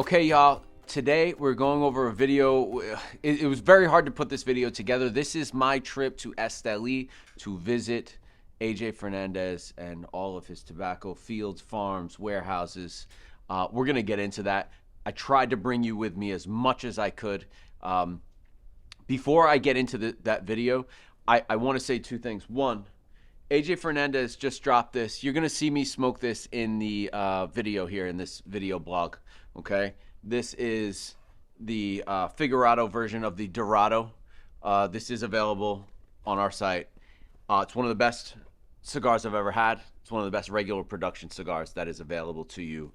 Okay, y'all, today we're going over a video. It was very hard to put this video together. This is my trip to Esteli to visit AJ Fernandez and all of his tobacco fields, farms, warehouses. We're going to get into that. I tried to bring you with me as much as I could. Before I get into that video, I want to say two things. One, AJ Fernandez just dropped this. You're going to see me smoke this in the video here, in this video blog, okay? This is the Figurado version of the Dorado. This is available on our site. It's one of the best cigars I've ever had. It's one of the best regular production cigars that is available to you.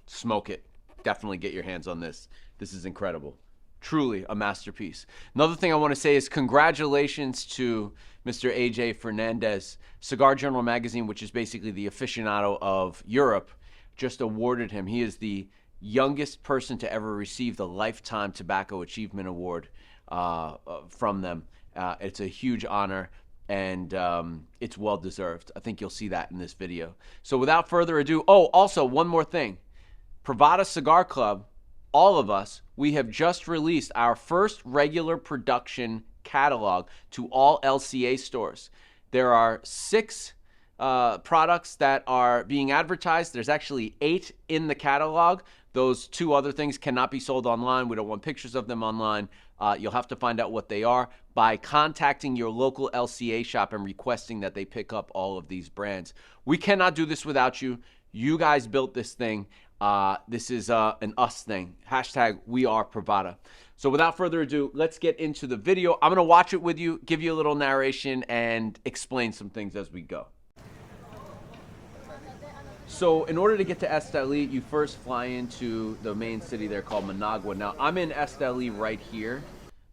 Smoke it. Definitely get your hands on this. This is incredible. Truly a masterpiece. Another thing I want to say is congratulations to Mr. AJ Fernandez. Cigar Journal magazine, which is basically the aficionado of Europe, just awarded him. He is the youngest person to ever receive the Lifetime Tobacco Achievement Award from them. It's a huge honor, and it's well deserved. I think you'll see that in this video. So without further ado, also one more thing. Privada Cigar Club, all of us, we have just released our first regular production catalog to all LCA stores. There are 6 products that are being advertised. There's actually 8 in the catalog. Those 2 other things cannot be sold online. We don't want pictures of them online. You'll have to find out what they are by contacting your local LCA shop and requesting that they pick up all of these brands. We cannot do this without you. You guys built this thing. This is an us thing. Hashtag we are Privada. So without further ado, let's get into the video. I'm going to watch it with you, give you a little narration, and explain some things as we go. So in order to get to Esteli, you first fly into the main city there called Managua. Now, I'm in Esteli right here,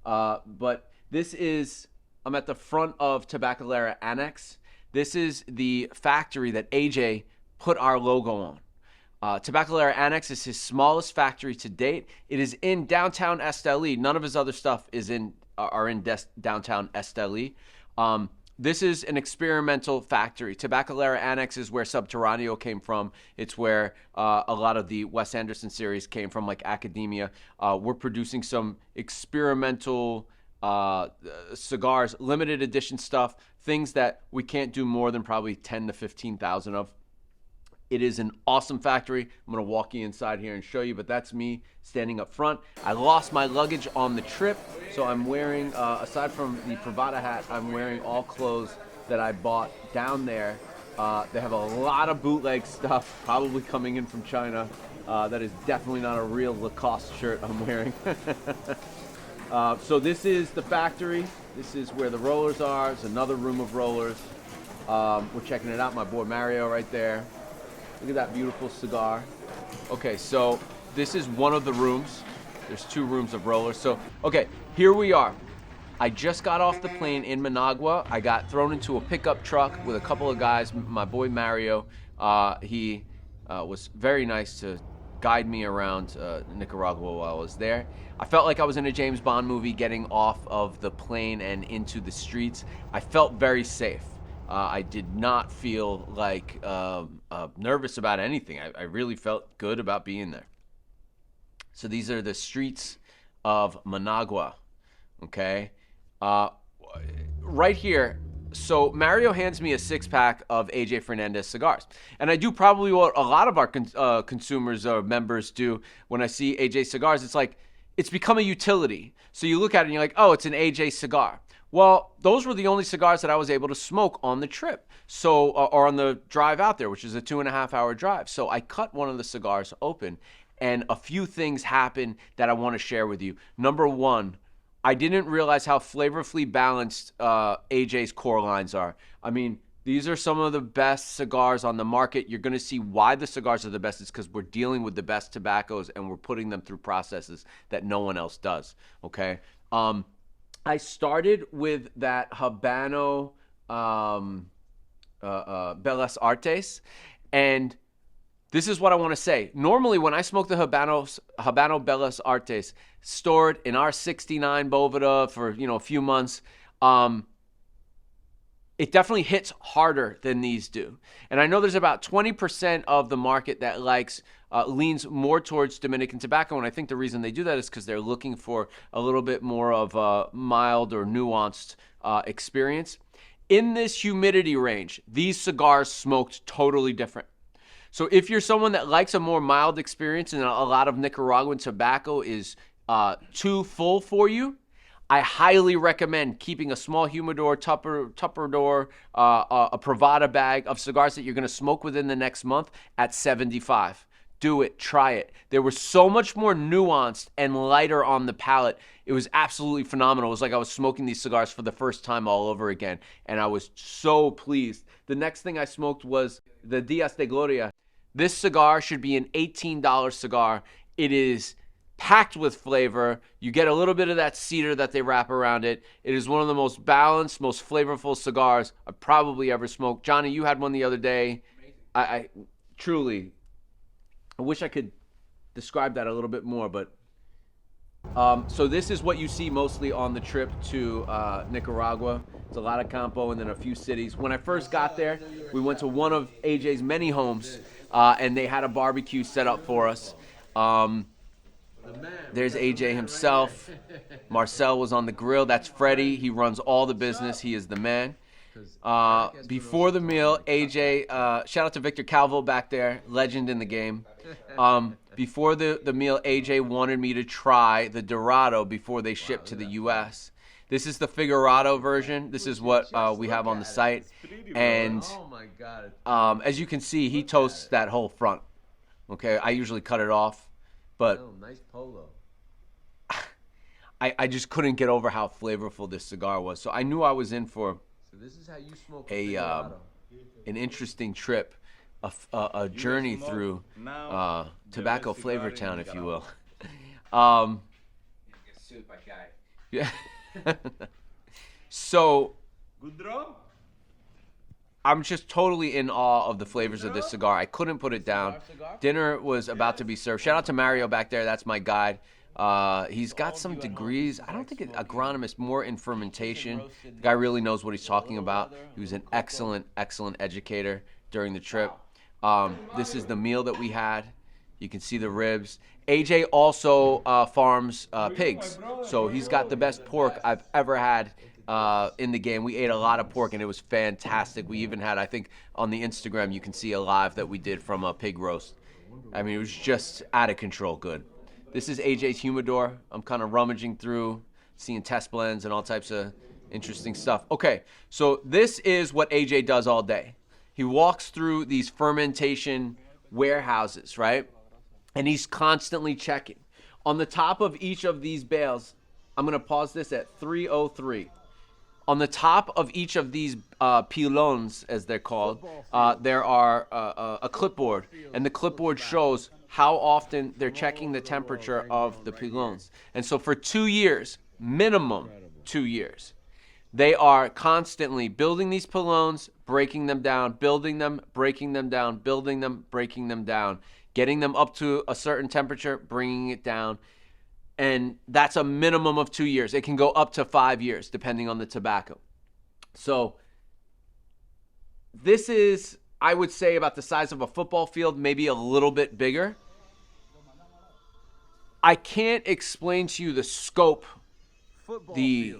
but I'm at the front of Tabacalera Annex. This is the factory that AJ put our logo on. Tabacalera Annex is his smallest factory to date. It is in downtown Esteli. None of his other stuff is are in downtown Esteli. This is an experimental factory. Tabacalera Annex is where Subterraneo came from. It's where a lot of the Wes Anderson series came from, like Academia. We're producing some experimental cigars, limited edition stuff, things that we can't do more than probably 10 to 15,000 of. It is an awesome factory. I'm going to walk you inside here and show you, but that's me standing up front. I lost my luggage on the trip, so I'm wearing, aside from the Privada hat, I'm wearing all clothes that I bought down there. They have a lot of bootleg stuff, probably coming in from China. That is definitely not a real Lacoste shirt I'm wearing. So this is the factory. This is where the rollers are. It's another room of rollers. We're checking it out. My boy Mario right there. Look at that beautiful cigar. Okay, so this is one of the rooms. There's 2 rooms of rollers. So, okay, here we are. I just got off the plane in Managua. I got thrown into a pickup truck with a couple of guys. My boy Mario, he was very nice to guide me around Nicaragua while I was there. I felt like I was in a James Bond movie getting off of the plane and into the streets. I felt very safe. I did not feel like nervous about anything. I really felt good about being there. So these are the streets of Managua, okay? Right here, so Mario hands me a 6-pack of AJ Fernandez cigars. And I do probably what a lot of our consumers or members do when I see AJ cigars. It's like, it's become a utility. So you look at it and you're like, oh, it's an AJ cigar. Well, those were the only cigars that I was able to smoke on the trip, so or on the drive out there, which is a 2.5-hour drive. So I cut one of the cigars open, and a few things happened that I want to share with you. Number one, I didn't realize how flavorfully balanced AJ's core lines are. I mean, these are some of the best cigars on the market. You're going to see why the cigars are the best. It's because we're dealing with the best tobaccos, and we're putting them through processes that no one else does, okay? I started with that Habano Bellas Artes, and this is what I want to say. Normally, when I smoke the Habano Bellas Artes, stored in our 69 Boveda for a few months, it definitely hits harder than these do. And I know there's about 20% of the market that leans more towards Dominican tobacco. And I think the reason they do that is because they're looking for a little bit more of a mild or nuanced experience. In this humidity range, these cigars smoked totally different. So if you're someone that likes a more mild experience and a lot of Nicaraguan tobacco is too full for you, I highly recommend keeping a small humidor, Tupperware, a Privada bag of cigars that you're going to smoke within the next month at 75. Do it. Try it. They were so much more nuanced and lighter on the palate. It was absolutely phenomenal. It was like I was smoking these cigars for the first time all over again, and I was so pleased. The next thing I smoked was the Días de Gloria. This cigar should be an $18 cigar. It is packed with flavor. You get a little bit of that cedar that they wrap around it. It is one of the most balanced, most flavorful cigars I've probably ever smoked. Johnny, you had one the other day. I truly, I wish I could describe that a little bit more, but so this is what you see mostly on the trip to Nicaragua. It's a lot of campo and then a few cities. When I first got there, we went to one of AJ's many homes, and they had a barbecue set up for us. There's AJ himself. Marcel was on the grill. That's Freddie. He runs all the business. He is the man. Before the meal, AJ, shout out to Victor Calvo back there, legend in the game. Before the meal, AJ wanted me to try the Dorado before they ship to the U.S. This is the Figurado version. This is what we have on the site. And as you can see, he toasts that whole front. Okay, I usually cut it off. But nice polo. I just couldn't get over how flavorful this cigar was. So I knew I was in for this is how you smoke an interesting trip, a journey through tobacco flavor town, if you will. Yeah. So I'm just totally in awe of the flavors of this cigar. I couldn't put it down. Dinner was about to be served. Shout out to Mario back there. That's my guide. He's got some degrees. I don't think it's agronomist, more in fermentation. The guy really knows what he's talking about. He was an excellent, excellent educator during the trip. This is the meal that we had. You can see the ribs. AJ also farms pigs, so he's got the best pork I've ever had in the game. We ate a lot of pork, and it was fantastic. We even had, I think, on the Instagram, you can see a live that we did from a pig roast. I mean, it was just out of control good. This is AJ's humidor. I'm kind of rummaging through, seeing test blends and all types of interesting stuff. Okay, so this is what AJ does all day. He walks through these fermentation warehouses, right? And he's constantly checking. On the top of each of these bales, I'm going to pause this at 303. On the top of each of these pilons, as they're called, there are a clipboard. And the clipboard shows how often they're checking the temperature of the pilons. And so for 2 years, minimum 2 years, they are constantly building these pilons, breaking them down, building them, breaking them down, building them, breaking them down, getting them up to a certain temperature, bringing it down. And that's a minimum of 2 years. It can go up to 5 years, depending on the tobacco. So this is, I would say, about the size of a football field, maybe a little bit bigger. I can't explain to you the scope, the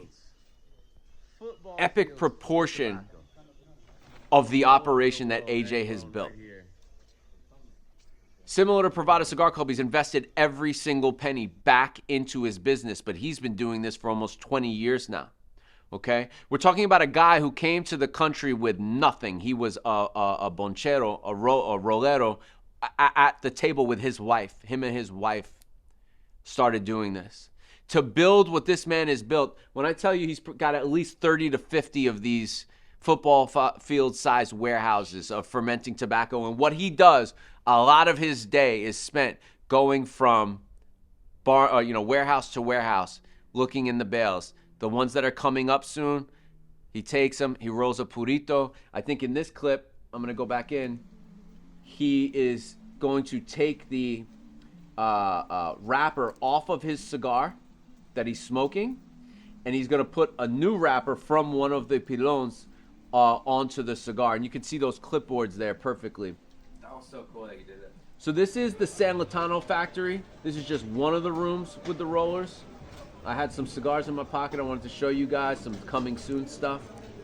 epic proportion of the operation that AJ has built. Similar to Privada Cigar Club, he's invested every single penny back into his business, but he's been doing this for almost 20 years now, okay? We're talking about a guy who came to the country with nothing. He was a bonchero, a rolero, at the table with his wife. Him and his wife started doing this. To build what this man has built, when I tell you he's got at least 30 to 50 of these football field-sized warehouses of fermenting tobacco, and what he does, a lot of his day is spent going from warehouse to warehouse, looking in the bales. The ones that are coming up soon, he takes them, he rolls a purito. I think in this clip, I'm going to go back in, he is going to take the wrapper off of his cigar that he's smoking, and he's going to put a new wrapper from one of the pilons onto the cigar. And you can see those clipboards there perfectly. That was so cool that you did that. So this is the San Latano factory. This is just one of the rooms with the rollers. I had some cigars in my pocket. I wanted to show you guys some coming soon stuff.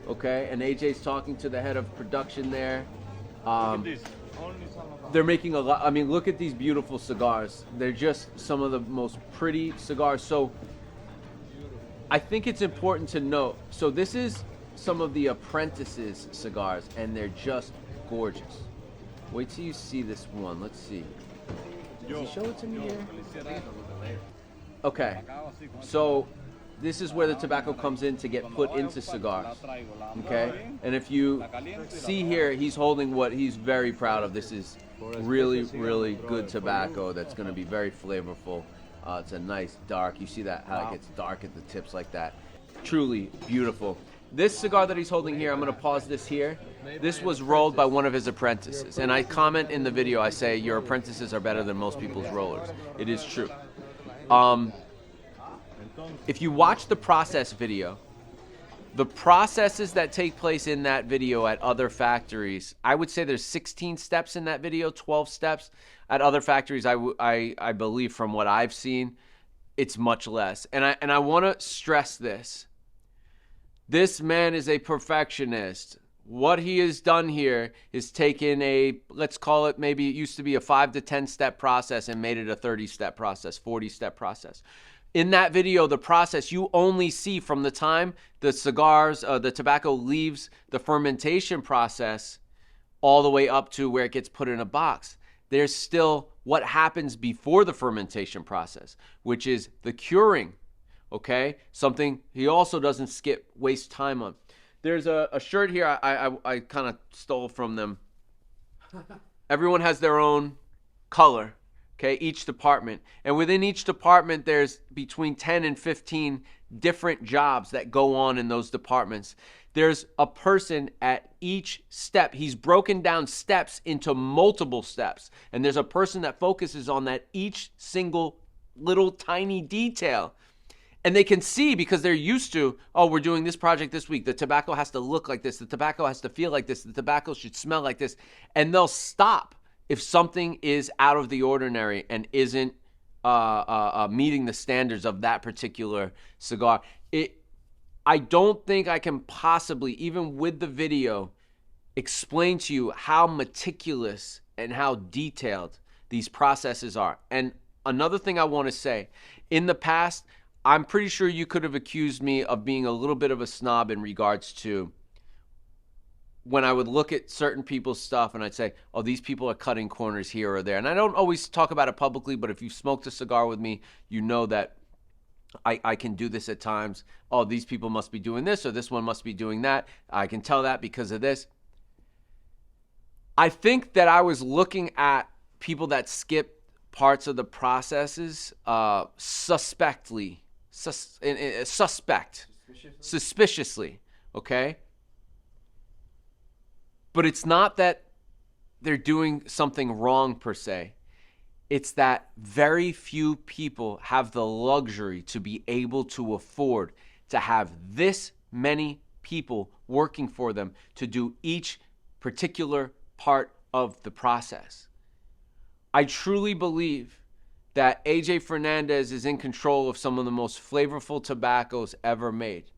Okay, and AJ's talking to the head of production there. They're making a lot. I mean, look at these beautiful cigars. They're just some of the most pretty cigars. So I think it's important to note. So this is some of the apprentices cigars, and they're just gorgeous. Wait till you see this one. Let's see. Does he show it to me here? Okay, so this is where the tobacco comes in to get put into cigars. Okay, and if you see here, he's holding what he's very proud of. This is really, really good tobacco that's going to be very flavorful. It's a nice dark. You see that how it gets dark at the tips like that. Truly beautiful. This cigar that he's holding here, I'm going to pause this here. This was rolled by one of his apprentices. And I comment in the video, I say, your apprentices are better than most people's rollers. It is true. If you watch the process video, the processes that take place in that video at other factories, I would say there's 16 steps in that video, 12 steps. At other factories, I believe from what I've seen, it's much less. And I want to stress this. This man is a perfectionist. What he has done here is taken a, let's call it, maybe it used to be a 5 to 10 step process and made it a 30-step process, 40-step process. In that video, the process you only see from the time the cigars, the tobacco leaves the fermentation process all the way up to where it gets put in a box. There's still what happens before the fermentation process, which is the curing. Okay, something he also doesn't waste time on. There's a shirt here I kind of stole from them. Everyone has their own color, okay, each department. And within each department, there's between 10 and 15 different jobs that go on in those departments. There's a person at each step. He's broken down steps into multiple steps. And there's a person that focuses on that each single little tiny detail. And they can see because they're used to, oh, we're doing this project this week. The tobacco has to look like this. The tobacco has to feel like this. The tobacco should smell like this. And they'll stop if something is out of the ordinary and isn't meeting the standards of that particular cigar. I don't think I can possibly, even with the video, explain to you how meticulous and how detailed these processes are. And another thing I want to say, in the past, I'm pretty sure you could have accused me of being a little bit of a snob in regards to when I would look at certain people's stuff and I'd say, oh, these people are cutting corners here or there. And I don't always talk about it publicly, but if you've smoked a cigar with me, you know that I can do this at times. Oh, these people must be doing this or this one must be doing that. I can tell that because of this. I think that I was looking at people that skip parts of the processes suspiciously, okay? But it's not that they're doing something wrong per se. It's that very few people have the luxury to be able to afford to have this many people working for them to do each particular part of the process. I truly believe that AJ Fernandez is in control of some of the most flavorful tobaccos ever made.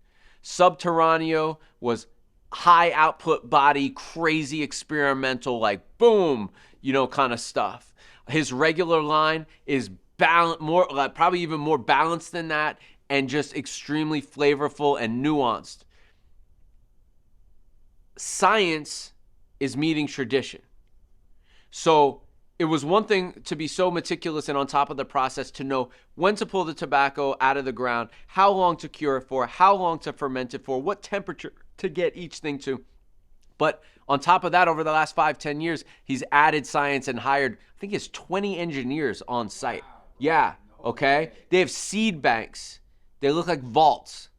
Subterraneo was high output body, crazy experimental, like boom, kind of stuff. His regular line is probably even more balanced than that, and just extremely flavorful and nuanced. Science is meeting tradition. So it was one thing to be so meticulous and on top of the process to know when to pull the tobacco out of the ground, how long to cure it for, how long to ferment it for, what temperature to get each thing to. But on top of that, over the last 5-10 years, he's added science and hired, I think he has 20 engineers on site. Yeah, okay? They have seed banks. They look like vaults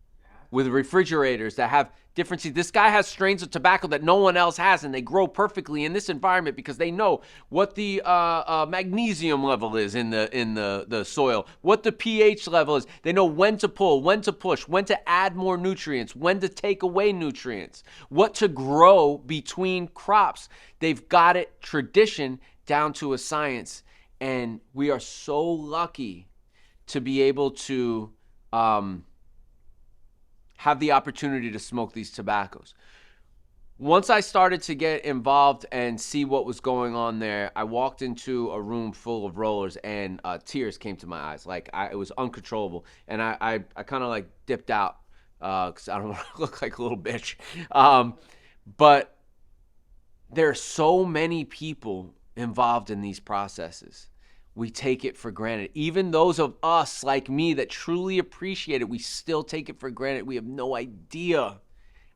with refrigerators that have different seeds. This guy has strains of tobacco that no one else has, and they grow perfectly in this environment because they know what the magnesium level is in the soil, what the pH level is. They know when to pull, when to push, when to add more nutrients, when to take away nutrients, what to grow between crops. They've got it tradition down to a science, and we are so lucky to be able to have the opportunity to smoke these tobaccos. Once I started to get involved and see what was going on there, I walked into a room full of rollers, and tears came to my eyes. Like, it was uncontrollable, and I kind of like dipped out because I don't want to look like a little bitch. But there are so many people involved in these processes. We take it for granted. Even those of us like me that truly appreciate it, we still take it for granted. We have no idea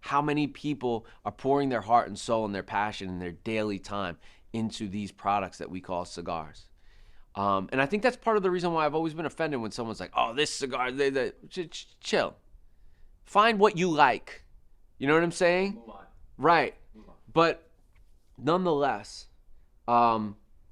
how many people are pouring their heart and soul and their passion and their daily time into these products that we call cigars. And I think that's part of the reason why I've always been offended when someone's like, oh, this cigar, chill. Find what you like. You know what I'm saying? Right. But nonetheless,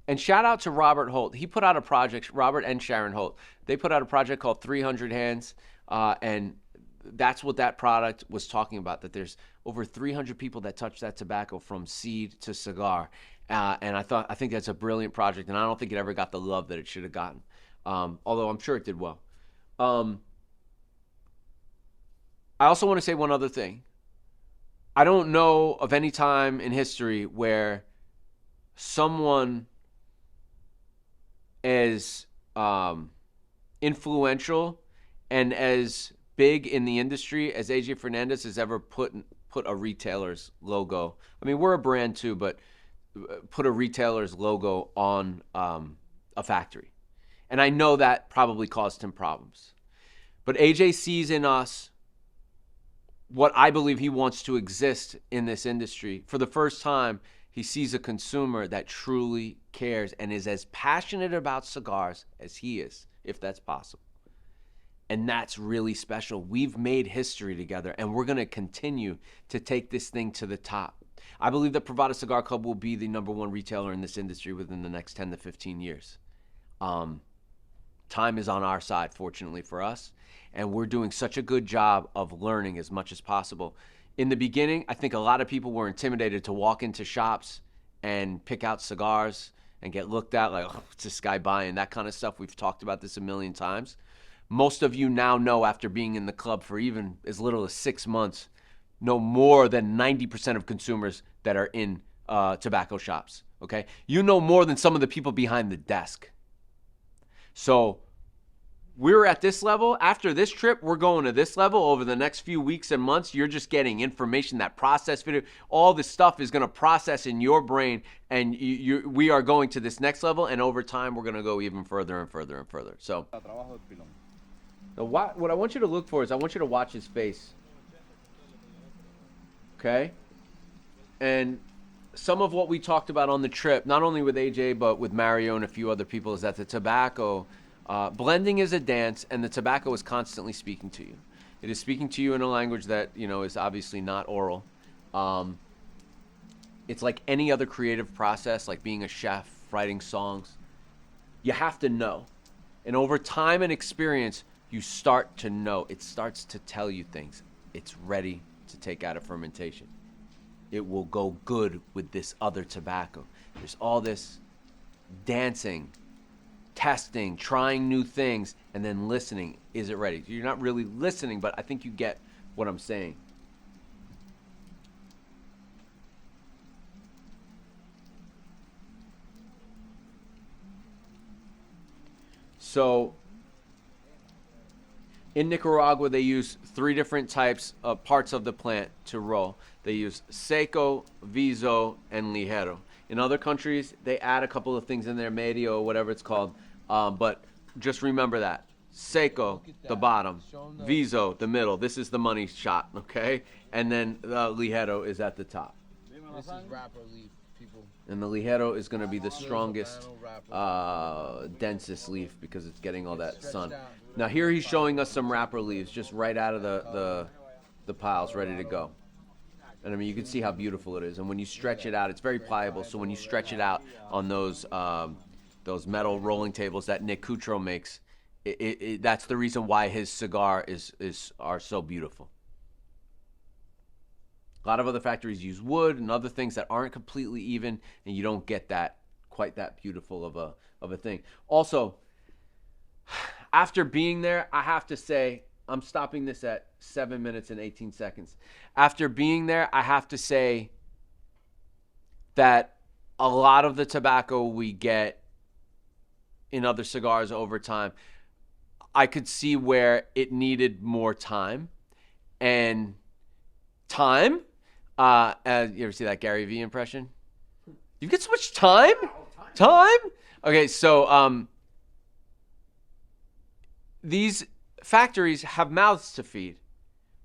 and shout out to Robert Holt. He put out a project, Robert and Sharon Holt. They put out a project called 300 Hands, and that's what that product was talking about, that there's over 300 people that touch that tobacco from seed to cigar. And I think that's a brilliant project, and I don't think it ever got the love that it should have gotten, although I'm sure it did well. I also want to say one other thing. I don't know of any time in history where someone as influential and as big in the industry as AJ Fernandez has ever put a retailer's logo. I mean, we're a brand too, but put a retailer's logo on a factory. And I know that probably caused him problems. But AJ sees in us what I believe he wants to exist in this industry. For the first time, he sees a consumer that truly cares and is as passionate about cigars as he is, if that's possible. And that's really special. We've made history together, and we're going to continue to take this thing to the top. I believe that Privada Cigar Club will be the #1 retailer in this industry within the next 10 to 15 years. Time is on our side, fortunately for us, and we're doing such a good job of learning as much as possible. In the beginning, I think a lot of people were intimidated to walk into shops and pick out cigars and get looked at like, oh, what's this guy buying? That kind of stuff. We've talked about this a million times. Most of you now know, after being in the club for even as little as 6 months, know more than 90% of consumers that are in tobacco shops, okay? You know more than some of the people behind the desk. So we're at this level. After this trip, we're going to this level over the next few weeks and months. You're just getting information, that process video. All this stuff is going to process in your brain, and we are going to this next level, and over time, we're going to go even further and further and further. So what I want you to look for is I want you to watch his face. Okay? And some of what we talked about on the trip, not only with AJ, but with Mario and a few other people, is that the tobacco, blending is a dance, and the tobacco is constantly speaking to you. It is speaking to you in a language that, is obviously not oral. It's like any other creative process, like being a chef, writing songs. You have to know. And over time and experience, you start to know. It starts to tell you things. It's ready to take out of fermentation. It will go good with this other tobacco. There's all this dancing, testing, trying new things, and then listening. Is it ready? You're not really listening, but I think you get what I'm saying. So in Nicaragua, they use 3 different types of parts of the plant to roll. They use seco, viso, and ligero. In other countries, they add a couple of things in there, medio, or whatever it's called. But just remember that. Seco, the bottom. Viso, the middle. This is the money shot, okay? And then the ligero is at the top. This is rapper leaf, people. And the ligero is going to be the strongest, densest leaf because it's getting all that sun. Now here he's showing us some wrapper leaves just right out of the piles, ready to go. And I mean, you can see how beautiful it is. And when you stretch it out, it's very pliable. So when you stretch it out on those metal rolling tables that Nick Coutro makes, that's the reason why his cigar are so beautiful. A lot of other factories use wood and other things that aren't completely even, and you don't get quite that beautiful of a thing. Also, after being there, I have to say, I'm stopping this at 7 minutes and 18 seconds. After being there, I have to say that a lot of the tobacco we get in other cigars over time, I could see where it needed more time. And time, you ever see that Gary Vee impression? You get so much time? Time? Okay, so these factories have mouths to feed,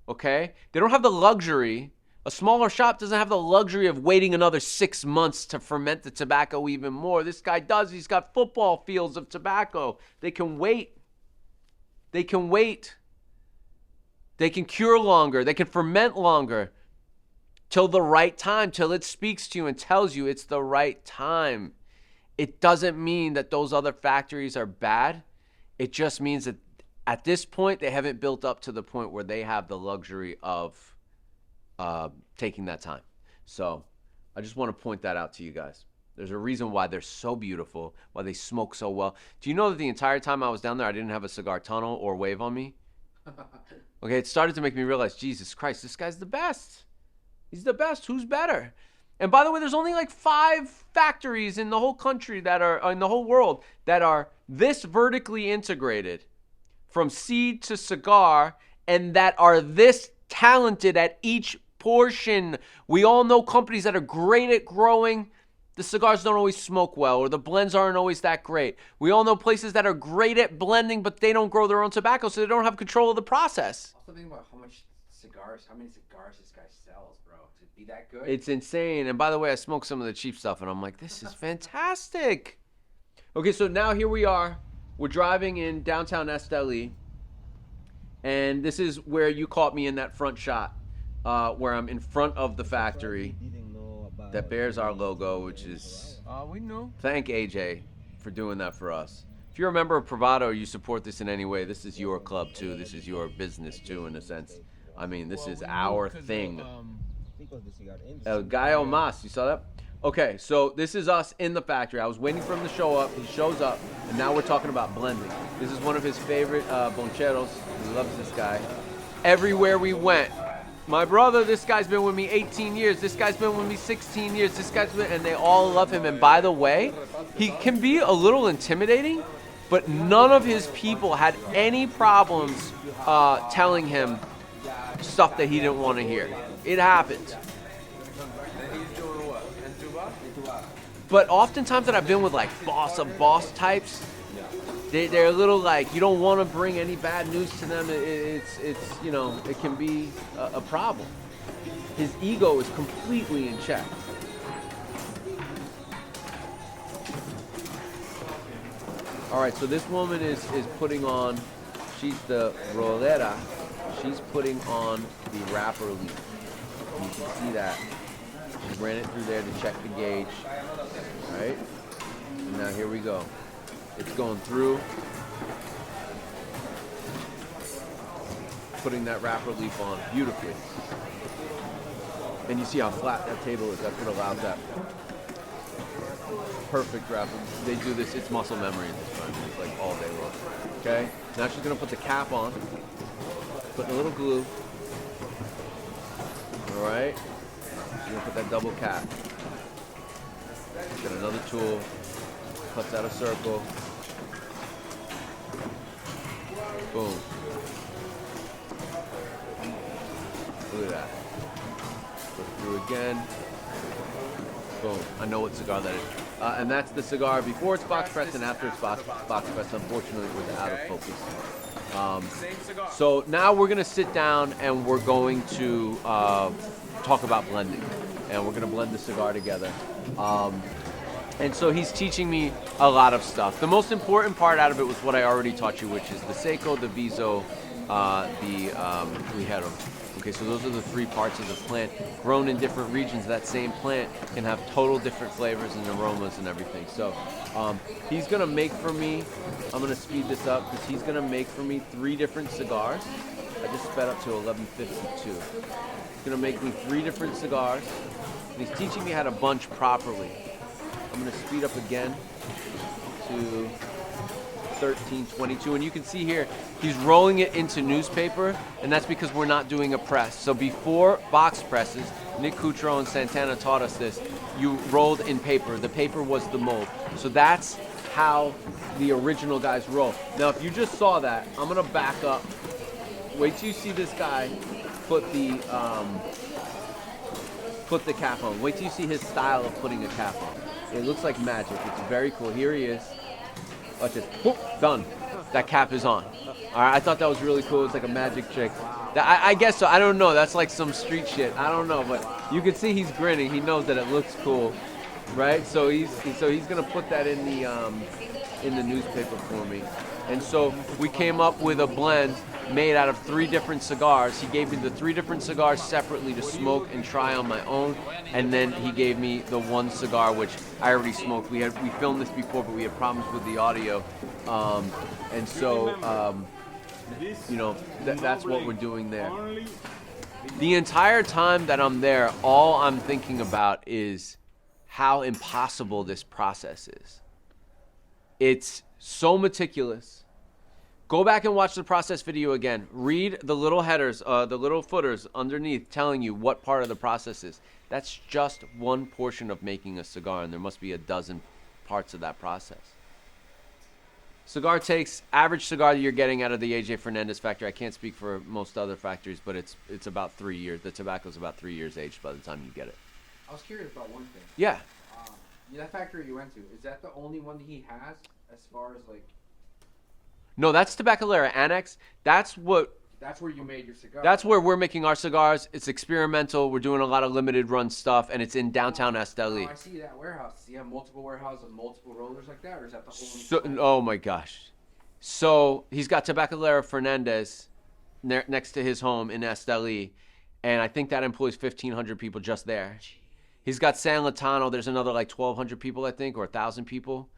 okay? They don't have the luxury. A smaller shop doesn't have the luxury of waiting another 6 months to ferment the tobacco even more. This guy does. He's got football fields of tobacco. They can wait. They can wait. They can cure longer. They can ferment longer till the right time, till it speaks to you and tells you it's the right time. It doesn't mean that those other factories are bad. It just means that at this point, they haven't built up to the point where they have the luxury of taking that time. So I just want to point that out to you guys. There's a reason why they're so beautiful, why they smoke so well. Do you know that the entire time I was down there, I didn't have a cigar tunnel or wave on me? Okay, it started to make me realize, Jesus Christ, this guy's the best. He's the best. Who's better? And by the way, there's only like 5 factories in the whole country that are, in the whole world, that are this vertically integrated from seed to cigar, and that are this talented at each portion. We all know companies that are great at growing. The cigars don't always smoke well, or the blends aren't always that great. We all know places that are great at blending, but they don't grow their own tobacco, so they don't have control of the process. Also think about how many cigars this guy sells, bro, to be that good. It's insane. And by the way, I smoked some of the cheap stuff, and I'm like, this is fantastic. Okay, so now here we are. We're driving in downtown Esteli, and this is where you caught me in that front shot, where I'm in front of the factory that bears our logo, which is... we know. Thank AJ for doing that for us. If you're a member of Privada or you support this in any way, this is your club too. This is your business too, in a sense. I mean, this is our thing. El Gallo Mas, you saw that? Okay, so this is us in the factory. I was waiting for him to show up. He shows up, and now we're talking about blending. This is one of his favorite boncheros. He loves this guy. Everywhere we went, my brother, this guy's been with me 18 years. This guy's been with me 16 years. This guy's been, and they all love him. And by the way, he can be a little intimidating, but none of his people had any problems telling him stuff that he didn't want to hear. It happens. But oftentimes that I've been with like boss of boss types, they're a little like, you don't want to bring any bad news to them. It's you know, it can be a problem. His ego is completely in check. All right, so this woman is putting on, she's the rolera. She's putting on the wrapper leaf. You can see that. She ran it through there to check the gauge. Right? And now here we go. It's going through. Putting that wrapper leaf on beautifully. And you see how flat that table is. That's what allows that perfect wrapper. They do this, it's muscle memory at this time. It's like all day long. Okay? Now she's going to put the cap on. Putting a little glue. All right? She's going to put that double cap. Get another tool, cuts out a circle. Boom. Look at that. Go through again. Boom. I know what cigar that is. And that's the cigar before it's box pressed and after it's box pressed. Unfortunately, it was out of focus. So now we're going to sit down and we're going to talk about blending. And we're going to blend the cigar together. And so he's teaching me a lot of stuff. The most important part out of it was what I already taught you, which is the seco, the viso, we had them. Okay, so those are the 3 parts of the plant. Grown in different regions, that same plant can have total different flavors and aromas and everything. So he's gonna make for me, I'm gonna speed this up because he's gonna make for me 3 different cigars. I just sped up to 11:52. He's gonna make me 3 different cigars. And he's teaching me how to bunch properly. I'm gonna speed up again to 13:22, and you can see here he's rolling it into newspaper, and that's because we're not doing a press. So before box presses, Nick Coutreau and Santana taught us this. You rolled in paper. The paper was the mold. So that's how the original guys roll. Now, if you just saw that, I'm gonna back up. Wait till you see this guy put the cap on. Wait till you see his style of putting a cap on. It looks like magic. It's very cool. Here he is. Watch this. Whoop, done. That cap is on. All right, I thought that was really cool. It's like a magic trick. I guess so. I don't know. That's like some street shit. I don't know, but you can see he's grinning. He knows that it looks cool, right? So he's gonna put that in the newspaper for me. And so we came up with a blend made out of 3 different cigars. He gave me the 3 different cigars separately to smoke and try on my own, and then he gave me the 1 cigar which I already smoked. We filmed this before, but we had problems with the audio, and so you know that's what we're doing there. The entire time that I'm there, all I'm thinking about is how impossible this process is. It's so meticulous. Go back and watch the process video again. Read the little headers, the little footers underneath telling you what part of the process is. That's just one portion of making a cigar, and there must be a dozen parts of that process. Cigar takes, average cigar that you're getting out of the AJ Fernandez factory, I can't speak for most other factories, but it's about 3 years. The tobacco's about 3 years aged by the time you get it. I was curious about one thing. Yeah. That factory you went to, is that the only one he has as far as like... No, that's Tabacalera Annex. That's where you made your cigar. That's where we're making our cigars. It's experimental. We're doing a lot of limited run stuff, and it's in downtown Esteli. I see that warehouse. Do you have multiple warehouses and multiple rollers like that, or is that the only? Oh my gosh. So he's got Tabacalera Fernandez next to his home in Esteli, and I think that employs 1,500 people just there. He's got San Latano. There's another like 1,200 people, I think, or 1,000 people.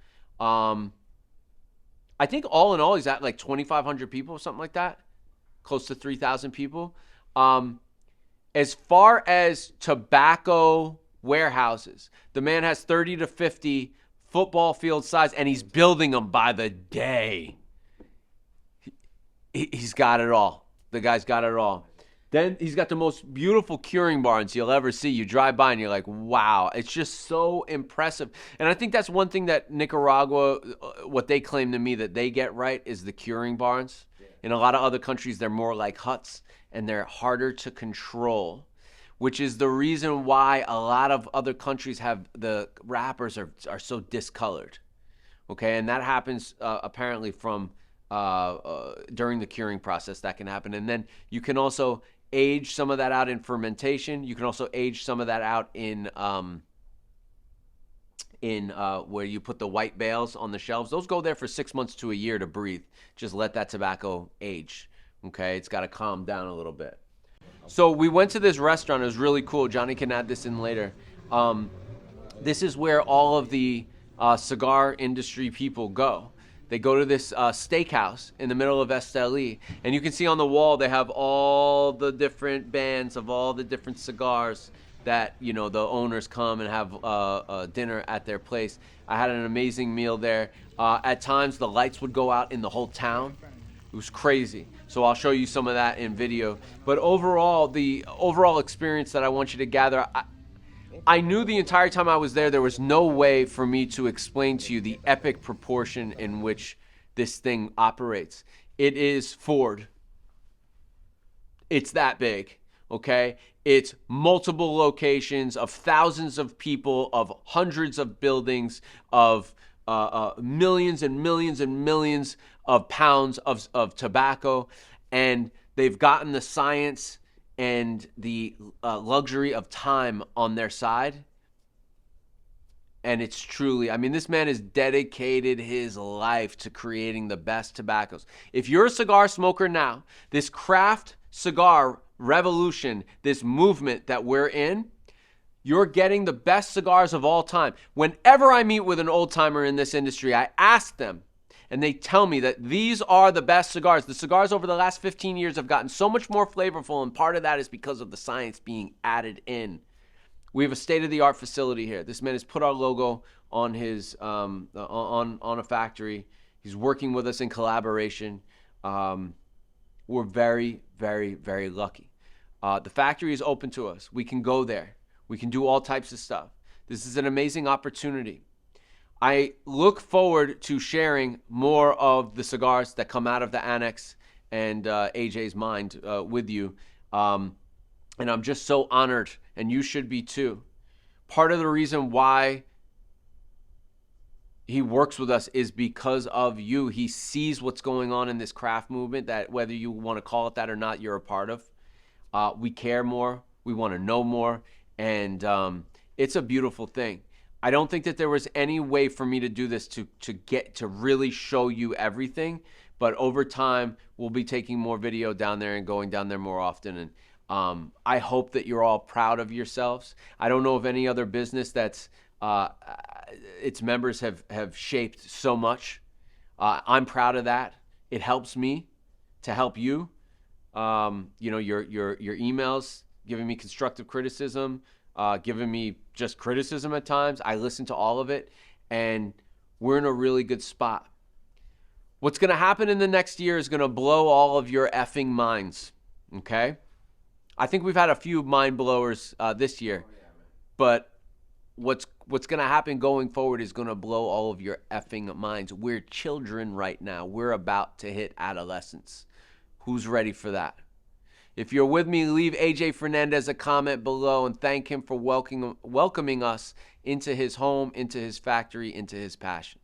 I think all in all, he's at like 2,500 people, something like that. Close to 3,000 people. As far as tobacco warehouses, the man has 30 to 50 football field size, and he's building them by the day. He's got it all. The guy's got it all. Then he's got the most beautiful curing barns you'll ever see. You drive by and you're like, wow, it's just so impressive. And I think that's one thing that Nicaragua, what they claim to me that they get right is the curing barns. In a lot of other countries, they're more like huts and they're harder to control, which is the reason why a lot of other countries have the wrappers are so discolored. Okay, and that happens apparently from during the curing process. That can happen. And then you can also age some of that out in fermentation. You can also age some of that out in where you put the white bales on the shelves. Those go there for 6 months to a year to breathe. Just let that tobacco age. Okay, it's got to calm down a little bit. So we went to this restaurant. It was really cool. Johnny can add this in later. This is where all of the cigar industry people go. They go to this steakhouse in the middle of Esteli, and you can see on the wall they have all the different bands of all the different cigars that, you know, the owners come and have dinner at their place. I had an amazing meal there. At times the lights would go out in the whole town. It was crazy. So I'll show you some of that in video. But overall, the overall experience that I want you to gather, I knew the entire time I was there was no way for me to explain to you the epic proportion in which this thing operates. It is Ford. It's that big, okay? It's multiple locations of thousands of people, of hundreds of buildings, of millions and millions and millions of pounds of tobacco. And they've gotten the science and the luxury of time on their side. And it's truly, I mean, this man has dedicated his life to creating the best tobaccos. If you're a cigar smoker now, this craft cigar revolution, this movement that we're in, you're getting the best cigars of all time. Whenever I meet with an old timer in this industry, I ask them, and they tell me that these are the best cigars. The cigars over the last 15 years have gotten so much more flavorful, and part of that is because of the science being added in. We have a state-of-the-art facility here. This man has put our logo on his on a factory. He's working with us in collaboration. We're very, very, very lucky. The factory is open to us. We can go there. We can do all types of stuff. This is an amazing opportunity. I look forward to sharing more of the cigars that come out of the annex and AJ's mind with you. And I'm just so honored, and you should be too. Part of the reason why he works with us is because of you. He sees what's going on in this craft movement that, whether you want to call it that or not, you're a part of. We care more. We want to know more. And it's a beautiful thing. I don't think that there was any way for me to do this to get to really show you everything. But over time, we'll be taking more video down there and going down there more often. And I hope that you're all proud of yourselves. I don't know of any other business that's its members have shaped so much. I'm proud of that. It helps me to help you. Your emails giving me constructive criticism, giving me just criticism at times. I listen to all of it, and we're in a really good spot. What's going to happen in the next year is going to blow all of your effing minds, okay? I think we've had a few mind blowers this year, but what's going to happen going forward is going to blow all of your effing minds. We're children right now. We're about to hit adolescence. Who's ready for that? If you're with me, leave AJ Fernandez a comment below and thank him for welcoming us into his home, into his factory, into his passion.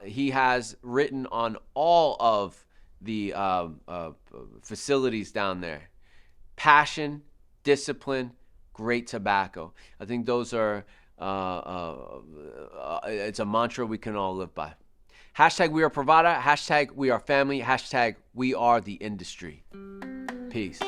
He has written on all of the facilities down there. Passion, discipline, great tobacco. I think those are, it's a mantra we can all live by. Hashtag we are Privada, hashtag we are family, hashtag we are the industry. Peace.